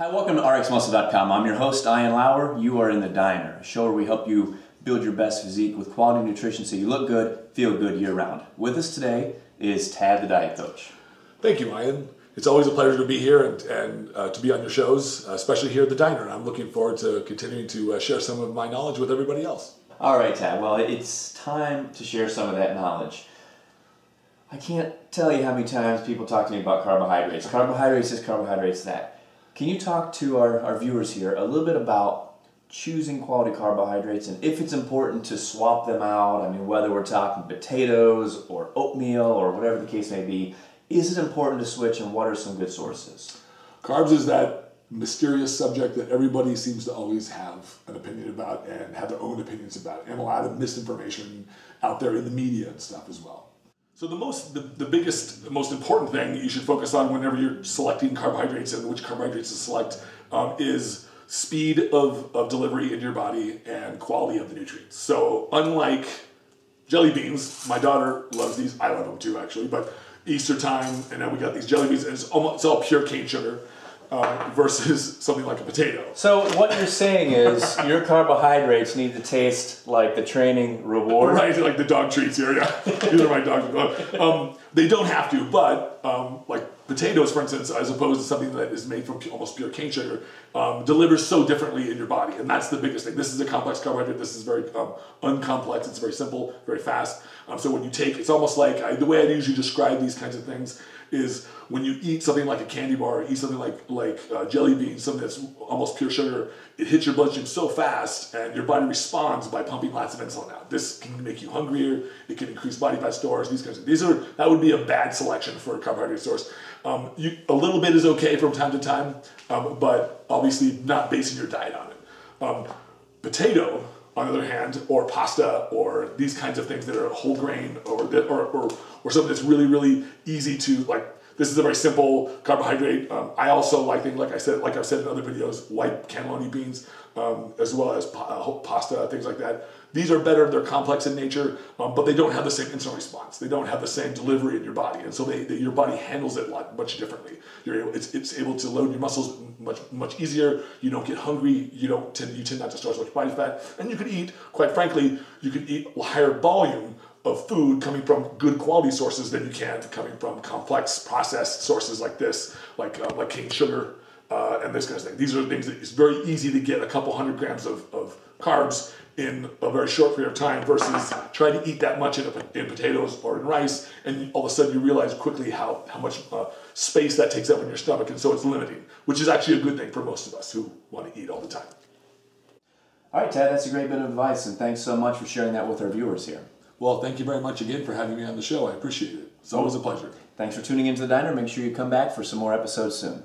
Hi, welcome to RxMuscle.com. I'm your host, Ian Lauer. You are in the Diner, a show where we help you build your best physique with quality nutrition so you look good, feel good year-round. With us today is Tad, the Diet Coach. Thank you, Ian. It's always a pleasure to be here and to be on your shows, especially here at the Diner. And I'm looking forward to continuing to share some of my knowledge with everybody else. All right, Tad. Well, it's time to share some of that knowledge. I can't tell you how many times people talk to me about carbohydrates. Carbohydrates this, carbohydrates that. Can you talk to our viewers here a little bit about choosing quality carbohydrates and if it's important to swap them out? I mean, whether we're talking potatoes or oatmeal or whatever the case may be, is it important to switch, and what are some good sources? Carbs is that mysterious subject that everybody seems to always have an opinion about and have their own opinions about, and a lot of misinformation out there in the media and stuff as well. So the biggest, the most important thing you should focus on whenever you're selecting carbohydrates and which carbohydrates to select is speed of delivery in your body and quality of the nutrients. So unlike jelly beans, my daughter loves these, I love them too actually, but Easter time, and now we got these jelly beans, and it's all pure cane sugar versus something like a potato. So what you're saying is your carbohydrates need to taste like the training reward? Right, like the dog treats here, yeah. These are my dog. They don't have to, but like potatoes, for instance, as opposed to something that is made from almost pure cane sugar, delivers so differently in your body, and that's the biggest thing. This is a complex carbohydrate. This is very uncomplex. It's very simple, very fast. So when you take, it's almost like, the way I usually describe these kinds of things is when you eat something like a candy bar, or eat something like jelly beans, something that's almost pure sugar, it hits your bloodstream so fast, and your body responds by pumping lots of insulin out. This can make you hungrier. It can increase body fat stores. These kinds of that would be a bad selection for a carbohydrate source. A little bit is okay from time to time, but obviously not basing your diet on it. Potato, on the other hand, or pasta, or these kinds of things that are whole grain, or something that's really, really easy to, like, this is a very simple carbohydrate. I also like things, like I've said in other videos, white cannellini beans, as well as pasta, things like that. These are better, they're complex in nature, but they don't have the same insulin response. They don't have the same delivery in your body, and so your body handles it much differently. It's able to load your muscles much easier. You don't get hungry. You tend not to store as much body fat, and you could eat, quite frankly, you could eat a higher volume of food coming from good quality sources than you can coming from complex processed sources like this, like cane sugar and this kind of thing. These are things that it's very easy to get a couple hundred grams of carbs in a very short period of time versus trying to eat that much in potatoes or in rice, and all of a sudden you realize quickly how much space that takes up in your stomach, and so it's limiting, which is actually a good thing for most of us who want to eat all the time. All right, Tad, that's a great bit of advice, and thanks so much for sharing that with our viewers here. Well, thank you very much again for having me on the show. I appreciate it. It's always a pleasure. Thanks for tuning into the Diner. Make sure you come back for some more episodes soon.